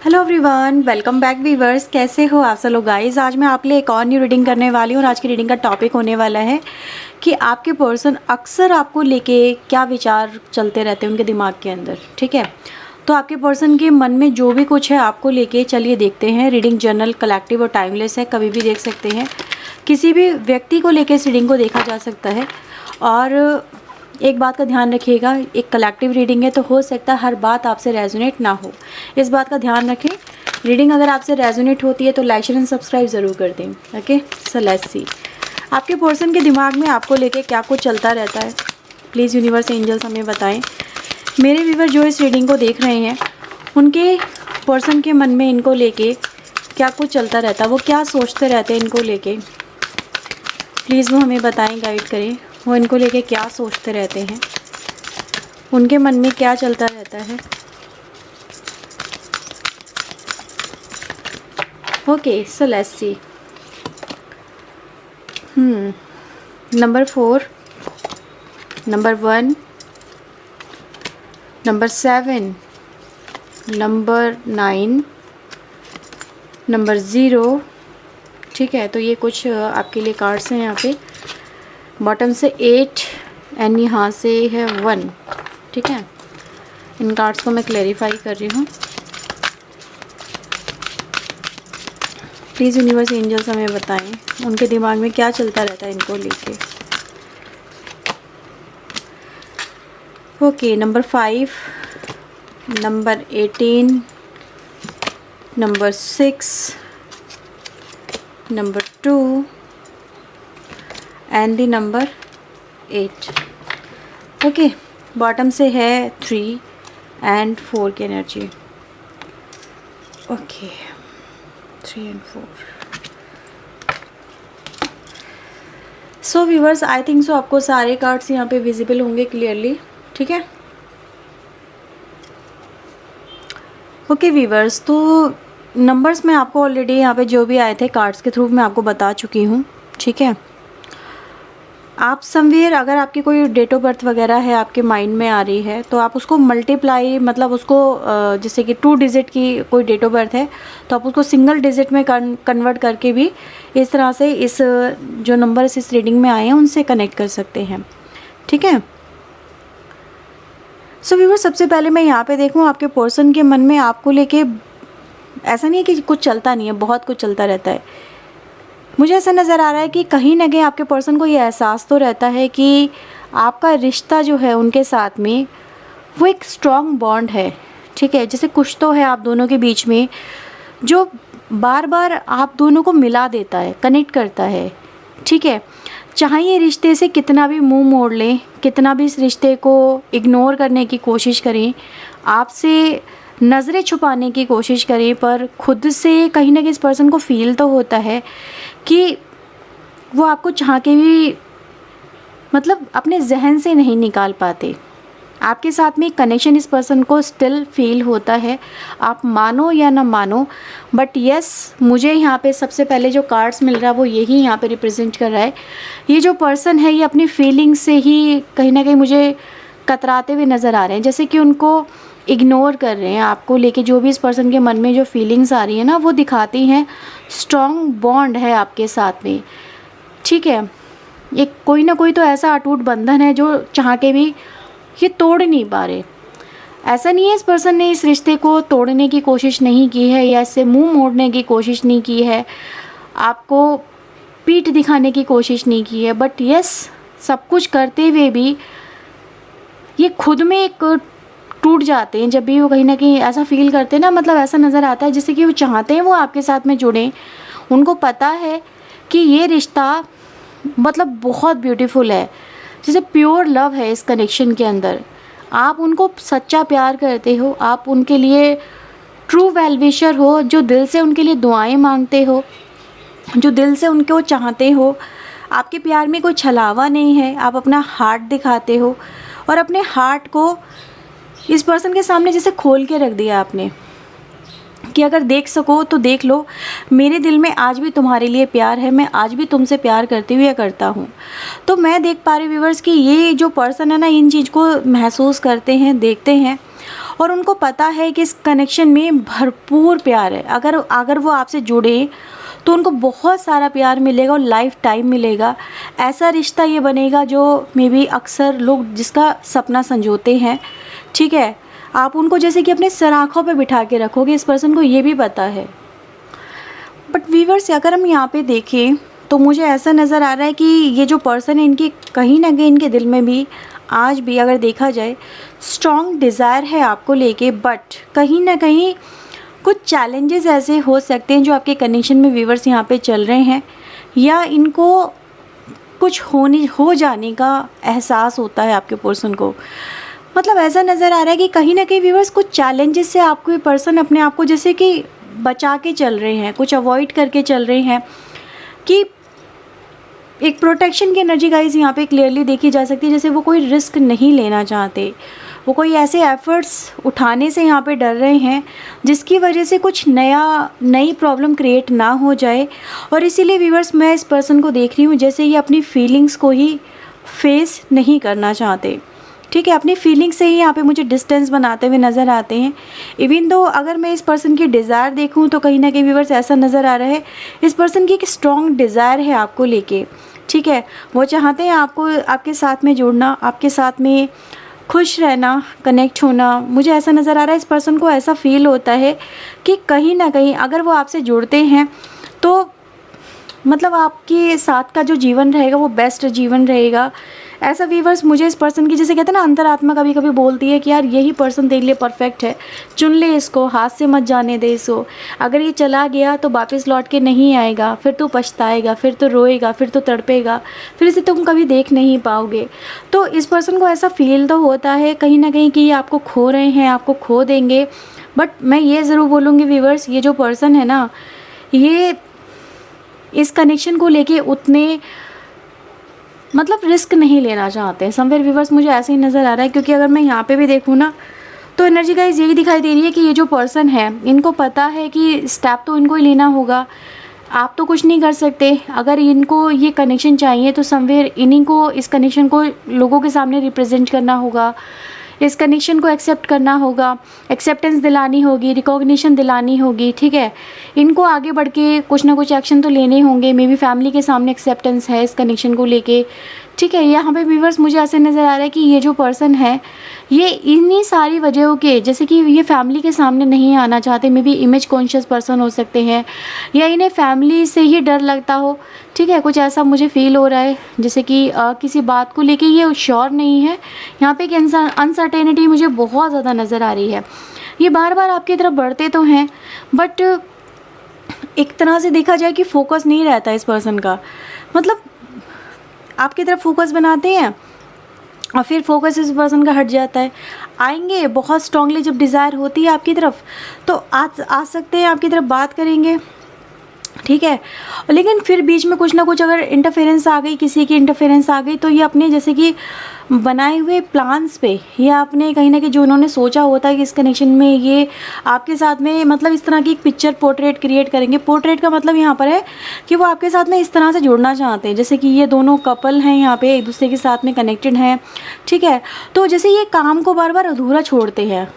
Hello everyone, welcome back viewers. कैसे हो आप सब लोग गाइस। आज मैं आपके लिए एक और न्यू रीडिंग करने वाली हूँ और आज की रीडिंग का टॉपिक होने वाला है कि आपके पर्सन अक्सर आपको लेके क्या विचार चलते रहते हैं उनके दिमाग के अंदर। ठीक है, तो आपके पर्सन के मन में जो भी कुछ है आपको लेके चलिए देखते हैं। रीडिंग जनरल, कलेक्टिव और टाइमलेस है, कभी भी देख सकते हैं। किसी भी व्यक्ति को लेके इस रीडिंग को देखा जा सकता है। और एक बात का ध्यान रखिएगा, एक कलेक्टिव रीडिंग है तो हो सकता है हर बात आपसे रेजोनेट ना हो, इस बात का ध्यान रखें। रीडिंग अगर आपसे रेजोनेट होती है तो लाइक शेयर एंड सब्सक्राइब ज़रूर कर दें। ओके, सो लेट्स सी आपके पर्सन के दिमाग में आपको लेके क्या कुछ चलता रहता है। प्लीज़ यूनिवर्स एंजल्स हमें बताएं। मेरे व्यूवर जो इस रीडिंग को देख रहे हैं उनके पर्सन के मन में इनको लेके क्या कुछ चलता रहता है, वो क्या सोचते रहते हैं इनको लेके। प्लीज़ वो हमें बताएं, गाइड करें। वो इनको लेके क्या सोचते रहते हैं, उनके मन में क्या चलता रहता है। Okay, so let's see. Number 4, number 1, number 7, number 9, number 0। ठीक है, तो ये कुछ आपके लिए कार्ड्स हैं यहाँ पे। बॉटम से 8 एंड यहाँ से है 1। ठीक है, इन कार्ड्स को मैं क्लैरिफाई कर रही हूँ। प्लीज़ यूनिवर्स एंजल्स हमें बताएं उनके दिमाग में क्या चलता रहता है इनको लेके। Okay, number 5, number 18, number 6, number 2 and the number 8। Okay, bottom से है 3 एंड 4 की energy. Okay, 3 and 4। So viewers, I think so आपको सारे कार्ड्स यहाँ पे विजिबल होंगे क्लियरली। ठीक है, ओके व्यूवर्स, तो नंबर्स मैं आपको ऑलरेडी यहाँ पे जो भी आए थे कार्ड्स के थ्रू मैं आपको बता चुकी हूँ। ठीक है, आप समवेयर अगर आपकी कोई डेट ऑफ बर्थ वगैरह है आपके माइंड में आ रही है तो आप उसको मल्टीप्लाई, मतलब उसको जैसे कि 2 डिजिट की कोई डेट ऑफ बर्थ है तो आप उसको सिंगल डिजिट में कन्वर्ट करके भी इस तरह से इस जो नंबर्स इस रीडिंग में आए हैं उनसे कनेक्ट कर सकते हैं। ठीक है, सो व्यूअर, सबसे पहले मैं यहाँ पे देखूँ आपके पर्सन के मन में आपको लेके ऐसा नहीं है कि कुछ चलता नहीं है, बहुत कुछ चलता रहता है। मुझे ऐसा नज़र आ रहा है कि कहीं ना कहीं आपके पर्सन को ये एहसास तो रहता है कि आपका रिश्ता जो है उनके साथ में वो एक स्ट्रॉन्ग बॉन्ड है। ठीक है, जैसे कुछ तो है आप दोनों के बीच में जो बार बार आप दोनों को मिला देता है, कनेक्ट करता है। ठीक है, चाहे ये रिश्ते से कितना भी मुंह मोड़ लें, कितना भी इस रिश्ते को इग्नोर करने की कोशिश करें, आपसे नज़रें छुपाने की कोशिश करें, पर खुद से कहीं ना कहीं इस पर्सन को फील तो होता है कि वो आपको चाह के भी मतलब अपने जहन से नहीं निकाल पाते। आपके साथ में कनेक्शन इस पर्सन को स्टिल फील होता है, आप मानो या ना मानो। बट यस, मुझे यहाँ पे सबसे पहले जो कार्ड्स मिल रहा है वो यही यहाँ पे रिप्रेजेंट कर रहा है। ये जो पर्सन है ये अपनी फीलिंग से ही कहीं ना कहीं मुझे कतराते हुए नज़र आ रहे हैं, जैसे कि उनको इग्नोर कर रहे हैं आपको लेके। जो भी इस पर्सन के मन में जो फीलिंग्स आ रही है ना वो दिखाती हैं स्ट्रॉन्ग बॉन्ड है आपके साथ में। ठीक है, एक कोई ना कोई तो ऐसा अटूट बंधन है जो चाह के भी ये तोड़ नहीं पा रहे। ऐसा नहीं है इस पर्सन ने इस रिश्ते को तोड़ने की कोशिश नहीं की है या इससे मुंह मोड़ने की कोशिश नहीं की है, आपको पीठ दिखाने की कोशिश नहीं की है। बट यस, सब कुछ करते हुए भी ये खुद में एक टूट जाते हैं जब भी वो कहीं ना कहीं ऐसा फील करते हैं ना, मतलब ऐसा नज़र आता है जैसे कि वो चाहते हैं वो आपके साथ में जुड़ें। उनको पता है कि ये रिश्ता मतलब बहुत ब्यूटीफुल है, जैसे प्योर लव है इस कनेक्शन के अंदर। आप उनको सच्चा प्यार करते हो, आप उनके लिए ट्रू वेलविशर हो, जो दिल से उनके लिए दुआएं मांगते हो, जो दिल से उनको चाहते हो। आपके प्यार में कोई छलावा नहीं है, आप अपना हार्ट दिखाते हो और अपने हार्ट को इस पर्सन के सामने जैसे खोल के रख दिया आपने। कि अगर देख सको तो देख लो, मेरे दिल में आज भी तुम्हारे लिए प्यार है, मैं आज भी तुमसे प्यार करती हुई करता हूँ। तो मैं देख पा रही हूँ व्यूअर्स कि ये जो पर्सन है ना, इन चीज़ को महसूस करते हैं, देखते हैं, और उनको पता है कि इस कनेक्शन में भरपूर प्यार है। अगर अगर वो आपसे जुड़े तो उनको बहुत सारा प्यार मिलेगा और लाइफ टाइम मिलेगा। ऐसा रिश्ता ये बनेगा जो मे बी अक्सर लोग जिसका सपना संजोते हैं। ठीक है, आप उनको जैसे कि अपने सर आँखों पे बिठा के रखोगे, इस पर्सन को ये भी पता है। बट व्यूअर्स, अगर हम यहाँ पे देखें तो मुझे ऐसा नज़र आ रहा है कि ये जो पर्सन है, इनकी कहीं ना कहीं इनके दिल में भी आज भी अगर देखा जाए स्ट्रॉन्ग डिज़ायर है आपको लेके। बट कहीं ना कहीं कुछ चैलेंजेस ऐसे हो सकते हैं जो आपके कनेक्शन में व्यूअर्स यहाँ पे चल रहे हैं, या इनको कुछ हो जाने का एहसास होता है आपके पर्सन को। मतलब ऐसा नज़र आ रहा है कि कहीं ना कहीं व्यूअर्स कुछ चैलेंजेस से आपको ये पर्सन अपने आप को जैसे कि बचा के चल रहे हैं, कुछ अवॉइड करके चल रहे हैं, कि एक प्रोटेक्शन की एनर्जी गाइस यहाँ पे क्लियरली देखी जा सकती है। जैसे वो कोई रिस्क नहीं लेना चाहते, वो कोई ऐसे एफ़र्ट्स उठाने से यहाँ पे डर रहे हैं जिसकी वजह से कुछ नई प्रॉब्लम क्रिएट ना हो जाए। और इसीलिए व्यूअर्स, मैं इस पर्सन को देख रही हूँ जैसे ये अपनी फीलिंग्स को ही फेस नहीं करना चाहते। ठीक है, अपनी फीलिंग्स से ही यहाँ पे मुझे डिस्टेंस बनाते हुए नज़र आते हैं। इवन दो अगर मैं इस पर्सन की डिज़ायर देखूँ तो कहीं ना कहीं व्यूअर्स ऐसा नज़र आ रहा है, इस पर्सन की एक स्ट्रॉन्ग डिज़ायर है आपको लेके। ठीक है, वो चाहते हैं आपको आपके साथ में जुड़ना, आपके साथ में खुश रहना, कनेक्ट होना। मुझे ऐसा नज़र आ रहा है, इस पर्सन को ऐसा फील होता है कि कहीं ना कहीं अगर वो आपसे जुड़ते हैं तो मतलब आपके साथ का जो जीवन रहेगा वो बेस्ट जीवन रहेगा। ऐसा व्यूअर्स मुझे इस पर्सन की, जैसे कहते हैं ना, अंतरात्मा कभी कभी बोलती है कि यार यही पर्सन तेरे लिए परफेक्ट है, चुन ले इसको, हाथ से मत जाने दे इसको। अगर ये चला गया तो वापस लौट के नहीं आएगा, फिर तू पछताएगा, फिर तो रोएगा, फिर तो तड़पेगा, फिर इसे तुम कभी देख नहीं पाओगे। तो इस पर्सन को ऐसा फील तो होता है कहीं ना कहीं कि ये आपको खो रहे हैं, आपको खो देंगे। बट मैं ये ज़रूर बोलूँगी व्यूअर्स, ये जो पर्सन है ना, ये इस कनेक्शन को लेके उतने मतलब रिस्क नहीं लेना चाहते हैं। समवेयर व्यूअर्स मुझे ऐसे ही नज़र आ रहा है, क्योंकि अगर मैं यहाँ पे भी देखूँ ना तो एनर्जी गाइस यही दिखाई दे रही है कि ये जो पर्सन है, इनको पता है कि स्टेप तो इनको ही लेना होगा, आप तो कुछ नहीं कर सकते। अगर इनको ये कनेक्शन चाहिए तो समवेयर इन्हीं को इस कनेक्शन को लोगों के सामने रिप्रेजेंट करना होगा, इस कनेक्शन को एक्सेप्ट करना होगा, एक्सेप्टेंस दिलानी होगी, रिकॉग्निशन दिलानी होगी। ठीक है, इनको आगे बढ़ के कुछ ना कुछ एक्शन तो लेने होंगे। मे बी फैमिली के सामने एक्सेप्टेंस है इस कनेक्शन को लेके। ठीक है, यहाँ पे व्यूअर्स मुझे ऐसे नज़र आ रहा है कि ये जो पर्सन है, ये इन्हीं सारी वजहों के, जैसे कि ये फैमिली के सामने नहीं आना चाहते, may be image conscious person हो सकते हैं, या इन्हें फैमिली से ही डर लगता हो। ठीक है, कुछ ऐसा मुझे फील हो रहा है, जैसे कि किसी बात को लेके ये श्योर नहीं है। यहाँ पे एक अनसर्टेनिटी मुझे बहुत ज़्यादा नज़र आ रही है। ये बार बार आपकी तरफ बढ़ते तो हैं, बट एक तरह से देखा जाए कि फोकस नहीं रहता इस पर्सन का। मतलब आपकी तरफ फोकस बनाते हैं और फिर फोकस इस पर्सन का हट जाता है। आएंगे बहुत स्ट्रांगली, जब डिज़ायर होती है आपकी तरफ तो आ सकते हैं, आपकी तरफ बात करेंगे। ठीक है, लेकिन फिर बीच में कुछ ना कुछ अगर इंटरफेरेंस आ गई, किसी की इंटरफेरेंस आ गई, तो ये अपने जैसे कि बनाए हुए प्लान्स पे, या अपने कहीं ना कहीं जो उन्होंने सोचा होता है कि इस कनेक्शन में ये आपके साथ में मतलब इस तरह की एक पिक्चर पोर्ट्रेट क्रिएट करेंगे। पोर्ट्रेट का मतलब यहाँ पर है कि वो आपके साथ में इस तरह से जुड़ना चाहते हैं, जैसे कि ये दोनों कपल हैं, यहाँ पे एक दूसरे के साथ में कनेक्टेड हैं। ठीक है, तो जैसे ये काम को बार बार अधूरा छोड़ते हैं,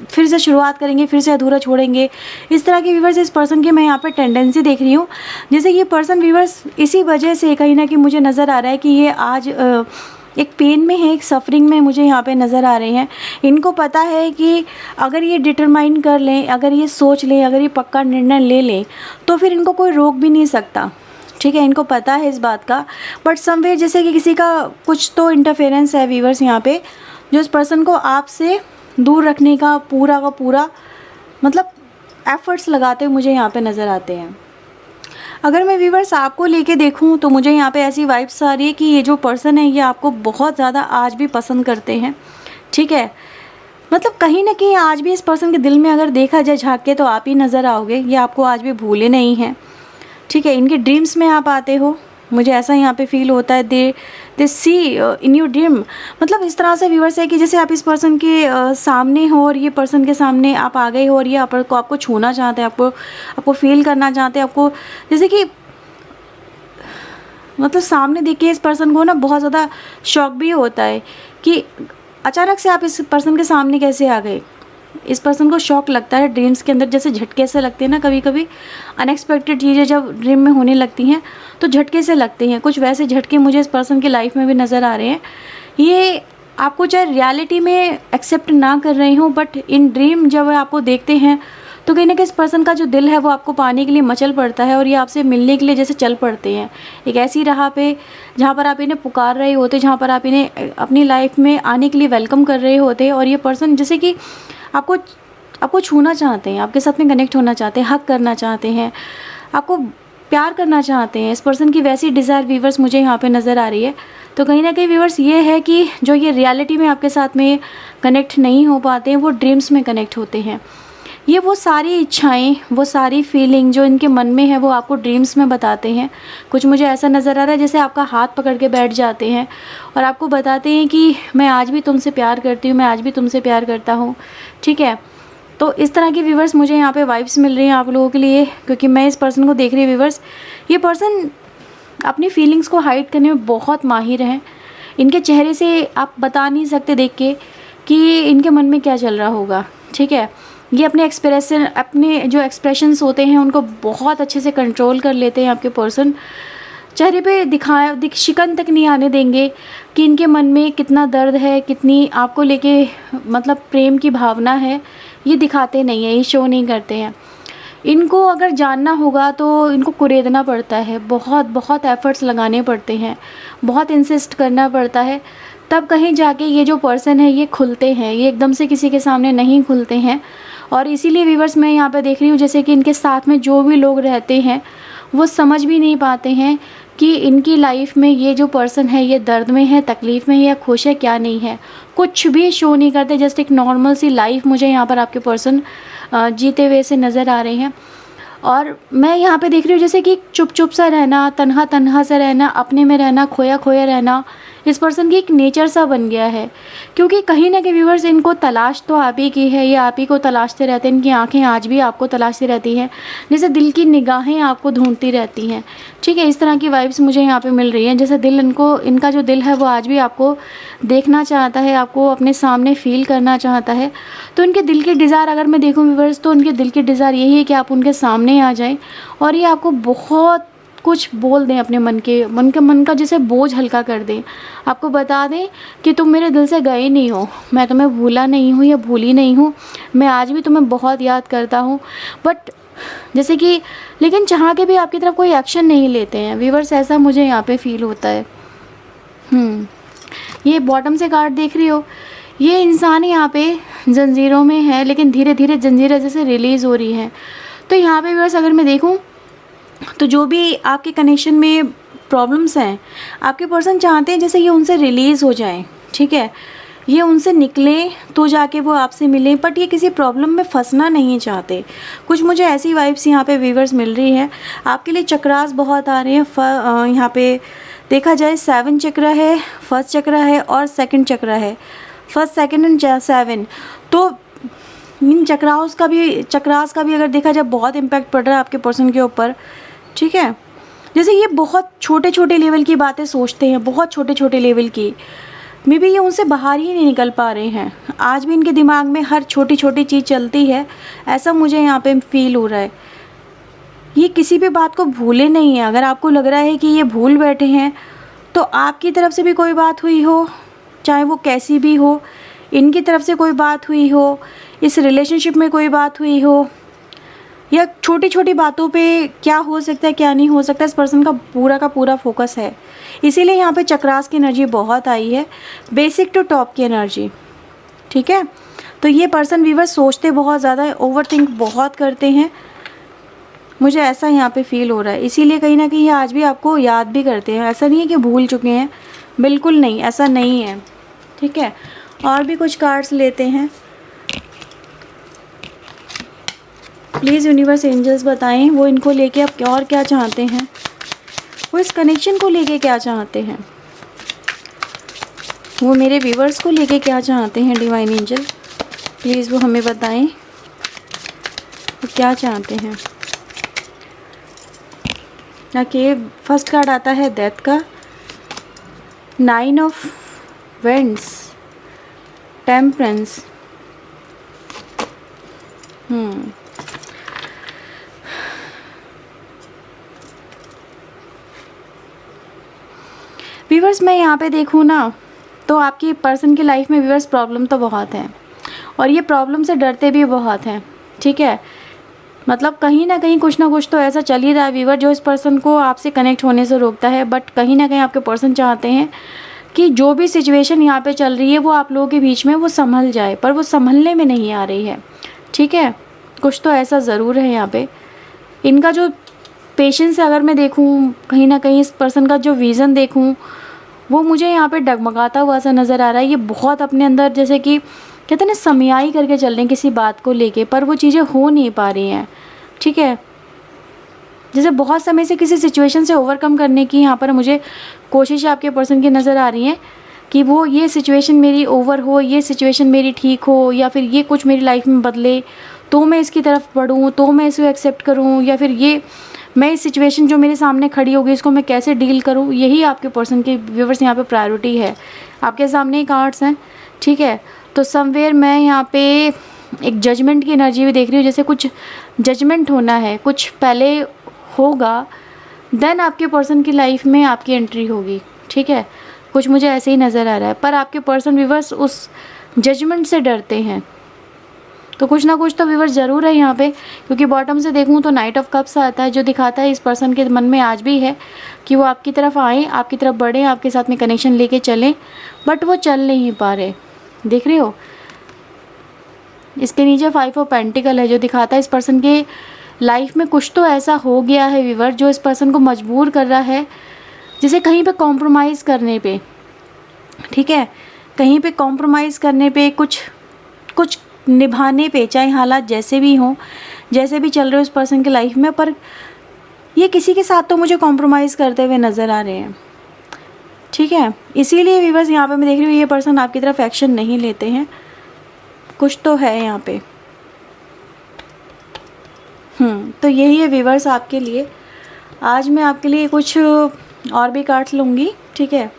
फिर से शुरुआत करेंगे, फिर से अधूरा छोड़ेंगे। इस तरह के व्यूवर्स इस पर्सन की मैं यहाँ पे टेंडेंसी देख रही हूँ। जैसे ये पर्सन व्यूवर्स इसी वजह से कहीं ना कहीं मुझे नज़र आ रहा है कि ये आज एक पेन में है, एक सफरिंग में मुझे यहाँ पे नज़र आ रहे हैं। इनको पता है कि अगर ये डिटरमाइन कर लें, अगर ये सोच लें, अगर ये पक्का निर्णय ले लें, तो फिर इनको कोई रोक भी नहीं सकता। ठीक है, इनको पता है इस बात का। बट समवेयर जैसे कि किसी का कुछ तो इंटरफेरेंस है व्यूवर्स यहाँ पे, जो इस पर्सन को आपसे दूर रखने का पूरा मतलब एफर्ट्स लगाते हुए मुझे यहाँ पे नज़र आते हैं। अगर मैं व्यूवर्स आपको लेके देखूं तो मुझे यहाँ पे ऐसी वाइब्स आ रही है कि ये जो पर्सन है ये आपको बहुत ज़्यादा आज भी पसंद करते हैं। ठीक है, मतलब कहीं ना कहीं आज भी इस पर्सन के दिल में अगर देखा जाए झाँक के तो आप ही नज़र आओगे। ये आपको आज भी भूले नहीं हैं। ठीक है, इनके ड्रीम्स में आप आते हो, मुझे ऐसा यहाँ पे फील होता है। दे सी इन योर ड्रीम, मतलब इस तरह से व्यूअर्स है कि जैसे आप इस पर्सन के सामने हो और ये पर्सन के सामने आप आ गए हो और ये आपको छूना चाहते हैं, आपको फील करना चाहते हैं, आपको जैसे कि मतलब सामने देख के इस पर्सन को ना बहुत ज़्यादा शॉक भी होता है कि अचानक से आप इस पर्सन के सामने कैसे आ गए। इस पर्सन को शॉक लगता है ड्रीम्स के अंदर, जैसे झटके से लगते हैं ना, कभी कभी अनएक्सपेक्टेड चीज़ें जब ड्रीम में होने लगती हैं तो झटके से लगते हैं। कुछ वैसे झटके मुझे इस पर्सन की लाइफ में भी नज़र आ रहे हैं। ये आपको चाहे रियलिटी में एक्सेप्ट ना कर रहे हो, बट इन ड्रीम जब आपको देखते हैं तो कहीं ना कहीं इस पर्सन का जो दिल है वो आपको पाने के लिए मचल पड़ता है और ये आपसे मिलने के लिए जैसे चल पड़ते हैं एक ऐसी राह पे जहाँ पर आप इन्हें पुकार रहे होते, जहाँ पर आप इन्हें अपनी लाइफ में आने के लिए वेलकम कर रहे होते। और ये पर्सन जैसे कि आपको छूना चाहते हैं, आपके साथ में कनेक्ट होना चाहते हैं, हक करना चाहते हैं, आपको प्यार करना चाहते हैं। इस पर्सन की वैसी डिज़ायर व्यूअर्स मुझे यहाँ पे नज़र आ रही है। तो कहीं ना कहीं व्यूअर्स ये है कि जो ये रियलिटी में आपके साथ में कनेक्ट नहीं हो पाते हैं, वो ड्रीम्स में कनेक्ट होते हैं। ये वो सारी इच्छाएं, वो सारी फीलिंग जो इनके मन में है वो आपको ड्रीम्स में बताते हैं। कुछ मुझे ऐसा नज़र आ रहा है जैसे आपका हाथ पकड़ के बैठ जाते हैं और आपको बताते हैं कि मैं आज भी तुमसे प्यार करती हूँ, मैं आज भी तुमसे प्यार करता हूँ। ठीक है, तो इस तरह की व्यूअर्स मुझे यहाँ पे वाइब्स मिल रही हैं आप लोगों के लिए, क्योंकि मैं इस पर्सन को देख रही हूँ व्यूअर्स। ये पर्सन अपनी फीलिंग्स को हाइड करने में बहुत माहिर हैं। इनके चेहरे से आप बता नहीं सकते देख के कि इनके मन में क्या चल रहा होगा। ठीक है, ये अपने जो एक्सप्रेशंस होते हैं उनको बहुत अच्छे से कंट्रोल कर लेते हैं आपके पर्सन। चेहरे पे शिकन तक नहीं आने देंगे कि इनके मन में कितना दर्द है, कितनी आपको लेके मतलब प्रेम की भावना है, ये दिखाते नहीं है, ये शो नहीं करते हैं। इनको अगर जानना होगा तो इनको कुरेदना पड़ता है, बहुत एफ़र्ट्स लगाने पड़ते हैं, बहुत इंसिस्ट करना पड़ता है, तब कहीं जाके ये जो पर्सन है ये खुलते हैं। ये एकदम से किसी के सामने नहीं खुलते हैं। और इसीलिए व्यूअर्स मैं यहाँ पे देख रही हूँ जैसे कि इनके साथ में जो भी लोग रहते हैं वो समझ भी नहीं पाते हैं कि इनकी लाइफ में ये जो पर्सन है ये दर्द में है, तकलीफ़ में है या खुश है, क्या नहीं है, कुछ भी शो नहीं करते। जस्ट एक नॉर्मल सी लाइफ मुझे यहाँ पर आपके पर्सन जीते हुए से नज़र आ रहे हैं। और मैं यहाँ पे देख रही हूँ जैसे कि चुप सा रहना, तन्हा सा रहना, अपने में रहना, खोया रहना इस पर्सन की एक नेचर सा बन गया है। क्योंकि कहीं ना कहीं व्यूअर्स इनको तलाश तो आप ही की है, ये आप ही को तलाशते रहते हैं। इनकी आंखें आज भी आपको तलाशती रहती हैं, जैसे दिल की निगाहें आपको ढूंढती रहती हैं। ठीक है, इस तरह की वाइब्स मुझे यहाँ पे मिल रही हैं। जैसे इनका जो दिल है वो आज भी आपको देखना चाहता है, आपको अपने सामने फील करना चाहता है। तो इनके दिल की डिज़ायर अगर मैं देखूँ व्यूअर्स तो उनके दिल की डिज़ायर यही है कि आप उनके सामने आ जाएँ और ये आपको बहुत कुछ बोल दें, अपने मन का जैसे बोझ हल्का कर दें। आपको बता दें कि तुम मेरे दिल से गए नहीं हो, मैं तुम्हें भूला नहीं हूँ या भूली नहीं हूँ, मैं आज भी तुम्हें बहुत याद करता हूँ। बट जैसे कि लेकिन चाह के भी आपकी तरफ कोई एक्शन नहीं लेते हैं व्यूअर्स, ऐसा मुझे यहाँ पे फील होता है। ये बॉटम से कार्ड देख रही हो, ये इंसान यहाँ पे जंजीरों में है लेकिन धीरे धीरे जंजीरें जैसे रिलीज़ हो रही हैं। तो यहाँ पे व्यूअर्स अगर मैं देखूँ तो जो भी आपके कनेक्शन में प्रॉब्लम्स हैं, आपके पर्सन चाहते हैं जैसे ये उनसे रिलीज़ हो जाएं। ठीक है, ये उनसे निकलें तो जाके वो आपसे मिलें, बट ये किसी प्रॉब्लम में फंसना नहीं चाहते। कुछ मुझे ऐसी वाइब्स यहाँ पे व्यूअर्स मिल रही है। आपके लिए चक्रास बहुत आ रहे हैं। यहाँ पे देखा जाए 7 चक्र है, फर्स्ट चक्र है और सेकंड चक्र है, फर्स्ट सेकंड एंड 7। तो इन चक्रास का भी अगर देखा जाए बहुत इम्पैक्ट पड़ रहा है आपके पर्सन के ऊपर। ठीक है, जैसे ये बहुत छोटे लेवल की बातें सोचते हैं, बहुत छोटे लेवल की। मे बी ये उनसे बाहर ही नहीं निकल पा रहे हैं। आज भी इनके दिमाग में हर छोटी चीज़ चलती है, ऐसा मुझे यहाँ पे फील हो रहा है। ये किसी भी बात को भूले नहीं है। अगर आपको लग रहा है कि ये भूल बैठे हैं तो आपकी तरफ से भी कोई बात हुई हो, चाहे वो कैसी भी हो, इनकी तरफ से कोई बात हुई हो, इस रिलेशनशिप में कोई बात हुई हो, या छोटी बातों पे क्या हो सकता है क्या नहीं हो सकता, इस पर्सन का पूरा फोकस है। इसीलिए यहाँ पे चक्रास की एनर्जी बहुत आई है, बेसिक टू टॉप की एनर्जी। ठीक है, तो ये पर्सन व्यूअर्स सोचते बहुत ज़्यादा है, ओवरथिंक बहुत करते हैं, मुझे ऐसा यहाँ पे फील हो रहा है। इसीलिए कहीं ना कहीं ये आज भी आपको याद भी करते हैं। ऐसा नहीं है कि भूल चुके हैं, बिल्कुल नहीं, ऐसा नहीं है। ठीक है, और भी कुछ कार्ड्स लेते हैं। प्लीज़ यूनिवर्स एंजल्स बताएं वो इनको लेके अब और क्या चाहते हैं। वो वो इस कनेक्शन को लेके क्या चाहते हैं, वो मेरे व्यूवर्स को लेके क्या चाहते हैं डिवाइन एंजल, प्लीज़ वो हमें बताएं वो क्या चाहते हैं। ओके, फर्स्ट कार्ड आता है डेथ का, 9 ऑफ वेंड्स, टेम्परेंस। व्यूवर्स मैं यहाँ पे देखूँ ना तो आपकी पर्सन की लाइफ में व्यूवर्स प्रॉब्लम तो बहुत है और ये प्रॉब्लम से डरते भी बहुत हैं, ठीक है। मतलब कहीं ना कहीं कुछ ना कुछ तो ऐसा चल ही रहा है व्यूवर जो इस पर्सन को आपसे कनेक्ट होने से रोकता है। बट कहीं ना कहीं आपके पर्सन चाहते हैं कि जो भी सिचुएशन यहाँ पे चल रही है वो आप लोगों के बीच में वो संभल जाए, पर वो संभलने में नहीं आ रही है, ठीक है। कुछ तो ऐसा ज़रूर है यहाँ पे। इनका जो पेशेंस है अगर मैं देखूँ, कहीं ना कहीं इस पर्सन का जो विज़न देखूँ वो मुझे यहाँ पे डगमगाता हुआ सा नज़र आ रहा है। ये बहुत अपने अंदर जैसे कि कहते हैं ना समयाई करके चल रहे हैं किसी बात को लेके, पर वो चीज़ें हो नहीं पा रही हैं, ठीक है। जैसे बहुत समय से किसी सिचुएशन से ओवरकम करने की यहाँ पर मुझे कोशिश आपके पर्सन की नज़र आ रही है कि वो ये सिचुएशन मेरी ओवर हो, ये सिचुएशन मेरी ठीक हो, या फिर ये कुछ मेरी लाइफ में बदले तो मैं इसकी तरफ बढ़ूँ, तो मैं इसे एक्सेप्ट करूँ, या फिर ये मैं इस सिचुएशन जो मेरे सामने खड़ी होगी इसको मैं कैसे डील करूँ। यही आपके पर्सन के व्यूवर्स यहाँ पे प्रायोरिटी है। आपके सामने ही कार्ड्स हैं, ठीक है। तो समवेयर मैं यहाँ पे एक जजमेंट की एनर्जी भी देख रही हूँ, जैसे कुछ जजमेंट होना है, कुछ पहले होगा देन आपके पर्सन की लाइफ में आपकी एंट्री होगी, ठीक है। कुछ मुझे ऐसे ही नज़र आ रहा है, पर आपके पर्सन व्यूवर्स उस जजमेंट से डरते हैं। तो कुछ ना कुछ तो व्यूवर्स ज़रूर है यहाँ पे, क्योंकि बॉटम से देखूँ तो नाइट ऑफ कप्स आता है जो दिखाता है इस पर्सन के मन में आज भी है कि वो आपकी तरफ आएँ, आपकी तरफ बढ़ें, आपके साथ में कनेक्शन लेके चलें, बट वो चल नहीं पा रहे। देख रहे हो इसके नीचे 5 ऑफ पेंटिकल है जो दिखाता है इस पर्सन के लाइफ में कुछ तो ऐसा हो गया है व्यूवर जो इस पर्सन को मजबूर कर रहा है, जिसे कहीं पे कॉम्प्रोमाइज़ करने पे, ठीक है, कहीं पे कॉम्प्रोमाइज़ करने पे, कुछ निभाने पे, चाहे हालात जैसे भी हों, जैसे भी चल रहे हो इस पर्सन के लाइफ में, पर ये किसी के साथ तो मुझे कॉम्प्रोमाइज़ करते हुए नज़र आ रहे हैं, ठीक है। इसीलिए व्यूवर्स यहाँ पे मैं देख रही हूँ ये पर्सन आपकी तरफ एक्शन नहीं लेते हैं, कुछ तो है यहाँ पे। तो यही है व्यूवर्स आपके लिए। आज मैं आपके लिए कुछ और भी कार्ड्स लूँगी, ठीक है।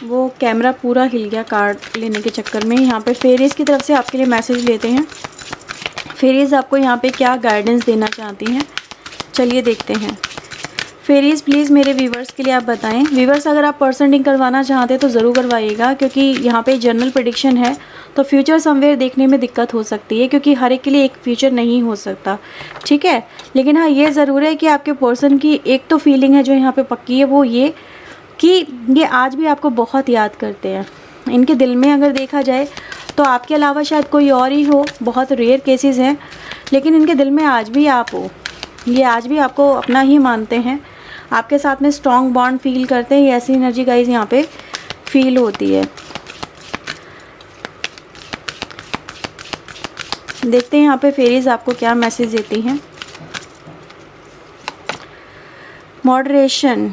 वो कैमरा पूरा हिल गया कार्ड लेने के चक्कर में। यहाँ पे फेरीज़ की तरफ से आपके लिए मैसेज लेते हैं। फेरीज़ आपको यहाँ पे क्या गाइडेंस देना चाहती हैं, चलिए देखते हैं। फेरीज़ प्लीज़ मेरे व्यूवर्स के लिए आप बताएं। व्यूवर्स अगर आप पर्सन रीडिंग करवाना चाहते हैं तो ज़रूर करवाइएगा, क्योंकि यहाँ पे जनरल प्रेडिक्शन है तो फ्यूचर समवेयर देखने में दिक्कत हो सकती है, क्योंकि हर एक के लिए एक फ्यूचर नहीं हो सकता, ठीक है। लेकिन हाँ ये ज़रूर है कि आपके पर्सन की एक तो फीलिंग है जो यहाँ पे पक्की है, वो ये कि ये आज भी आपको बहुत याद करते हैं। इनके दिल में अगर देखा जाए तो आपके अलावा शायद कोई और ही हो, बहुत रेयर केसेस हैं, लेकिन इनके दिल में आज भी आप हो। ये आज भी आपको अपना ही मानते हैं, आपके साथ में स्ट्रॉन्ग बॉन्ड फील करते हैं। ऐसी एनर्जी गाइस यहाँ पे फील होती है। देखते हैं यहाँ पे फेरीज़ आपको क्या मैसेज देती हैं। मॉडरेशन,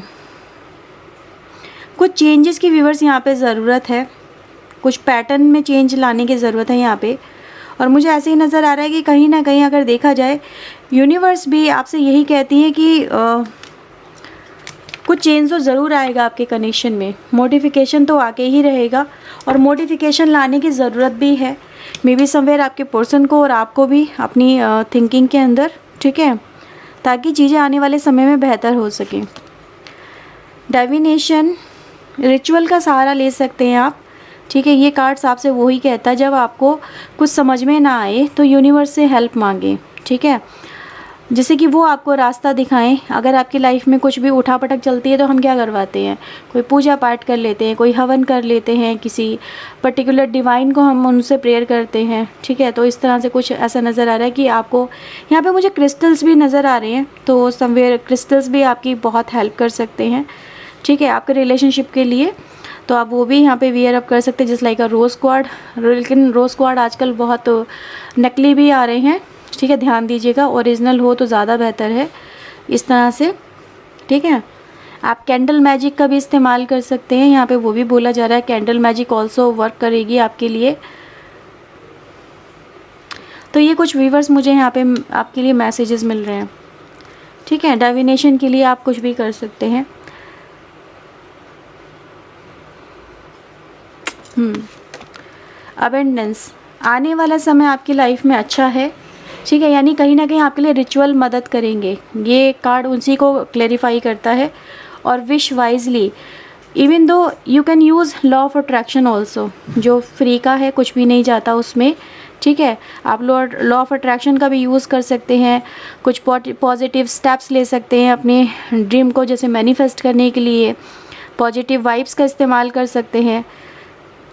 कुछ चेंजेस की व्यूवर्स यहाँ पे ज़रूरत है, कुछ पैटर्न में चेंज लाने की ज़रूरत है यहाँ पे। और मुझे ऐसे ही नज़र आ रहा है कि कहीं ना कहीं अगर देखा जाए यूनिवर्स भी आपसे यही कहती है कि कुछ चेंज तो ज़रूर आएगा आपके कनेक्शन में, मॉडिफिकेशन तो आके ही रहेगा, और मॉडिफिकेशन लाने की ज़रूरत भी है मे बी समवेयर आपके पर्सन को और आपको भी अपनी थिंकिंग के अंदर, ठीक है, ताकि चीज़ें आने वाले समय में बेहतर हो सकें। डाइविनेशन, रिचुअल का सहारा ले सकते हैं आप, ठीक है। ये कार्ड्स आपसे वही कहता है जब आपको कुछ समझ में ना आए तो यूनिवर्स से हेल्प मांगे, ठीक है, जिससे कि वो आपको रास्ता दिखाएं। अगर आपकी लाइफ में कुछ भी उठापटक चलती है तो हम क्या करवाते हैं, कोई पूजा पाठ कर लेते हैं, कोई हवन कर लेते हैं, किसी पर्टिकुलर डिवाइन को हम उनसे प्रेयर करते हैं, ठीक है। तो इस तरह से कुछ ऐसा नज़र आ रहा है कि आपको यहाँ पे मुझे क्रिस्टल्स भी नज़र आ रहे हैं, तो समवेयर क्रिस्टल्स भी आपकी बहुत हेल्प कर सकते हैं, ठीक है, आपके रिलेशनशिप के लिए। तो आप वो भी यहाँ पे वियर अप कर सकते हैं, just like a rose quartz. लेकिन रोज़ क्वार्ड आजकल बहुत नकली भी आ रहे हैं, ठीक है, ध्यान दीजिएगा, ओरिजिनल हो तो ज़्यादा बेहतर है। इस तरह से ठीक है। आप कैंडल मैजिक का भी इस्तेमाल कर सकते हैं, यहाँ पे वो भी बोला जा रहा है कैंडल मैजिक ऑल्सो वर्क करेगी आपके लिए। तो ये कुछ व्यूअर्स मुझे यहाँ पे आपके लिए मैसेजेस मिल रहे हैं, ठीक है। डिविनेशन के लिए आप कुछ भी कर सकते हैं। अबेंडेंस, आने वाला समय आपकी लाइफ में अच्छा है, ठीक है, यानी कहीं ना कहीं आपके लिए रिचुअल मदद करेंगे। ये कार्ड उसी को क्लेरिफाई करता है। और wish wisely, even though you can use law of attraction also, जो फ्री का है, कुछ भी नहीं जाता उसमें, ठीक है। आप लॉ ऑफ अट्रैक्शन का भी यूज़ कर सकते हैं, कुछ पॉजिटिव स्टेप्स ले सकते हैं अपने ड्रीम को जैसे मैनिफेस्ट करने के लिए, पॉजिटिव वाइब्स का इस्तेमाल कर सकते हैं,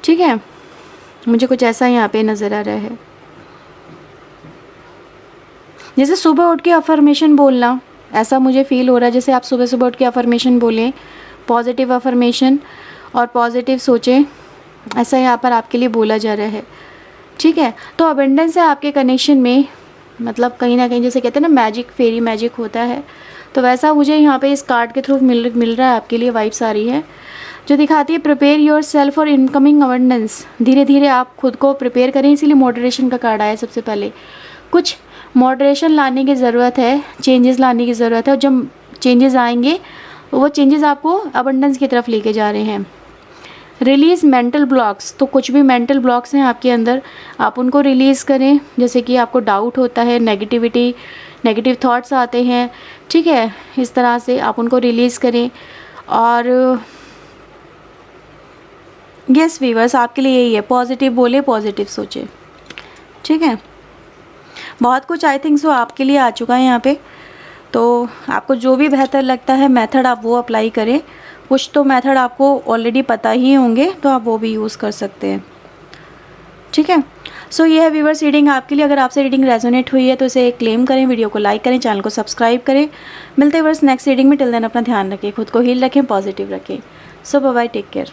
ठीक है। मुझे कुछ ऐसा यहाँ पे नज़र आ रहा है, जैसे सुबह उठ के अफर्मेशन बोलना, ऐसा मुझे फील हो रहा है जैसे आप सुबह सुबह उठ के अफर्मेशन बोलें, पॉजिटिव अफर्मेशन और पॉजिटिव सोचें, ऐसा यहाँ पर आपके लिए बोला जा रहा है, ठीक है। तो अबेंडेंस है आपके कनेक्शन में, मतलब कहीं ना कहीं जैसे कहते हैं ना मैजिक, फेरी मैजिक होता है, तो वैसा मुझे यहाँ पे इस कार्ड के थ्रू मिल रहा है, आपके लिए वाइब्स आ रही है जो दिखाती है prepare your self for incoming abundance. धीरे धीरे आप खुद को प्रिपेयर करें, इसीलिए मॉडरेशन का कार्ड आया सबसे पहले। कुछ मॉडरेशन लाने की ज़रूरत है, चेंजेस लाने की ज़रूरत है, और जब चेंजेस आएंगे वो चेंजेस आपको अबंडेंस की तरफ लेके जा रहे हैं। रिलीज़ मेंटल ब्लॉक्स, तो कुछ भी मेंटल ब्लॉक्स हैं आपके अंदर, आप उनको रिलीज़ करें, जैसे कि आपको डाउट होता है, नेगेटिव थॉट्स आते हैं, ठीक है, इस तरह से आप उनको रिलीज़ करें। और यस व्यूअर्स, आपके लिए यही है, पॉजिटिव बोले, पॉजिटिव सोचे, ठीक है। बहुत कुछ आई थिंक सो आपके लिए आ चुका है यहाँ पे, तो आपको जो भी बेहतर लगता है मेथड आप वो अप्लाई करें। कुछ तो मेथड आपको ऑलरेडी पता ही होंगे, तो आप वो भी यूज़ कर सकते हैं, ठीक है। सो ये है व्यूअर्स रीडिंग आपके लिए। अगर आपसे रीडिंग रेजोनेट हुई है तो इसे क्लेम करें, वीडियो को लाइक करें, चैनल को सब्सक्राइब करें। मिलते हैं व्यूअर्स नेक्स्ट रीडिंग में। टिल देन अपना ध्यान रखें, खुद को हील रखें, पॉजिटिव रखें। सो बाय बाय, टेक केयर।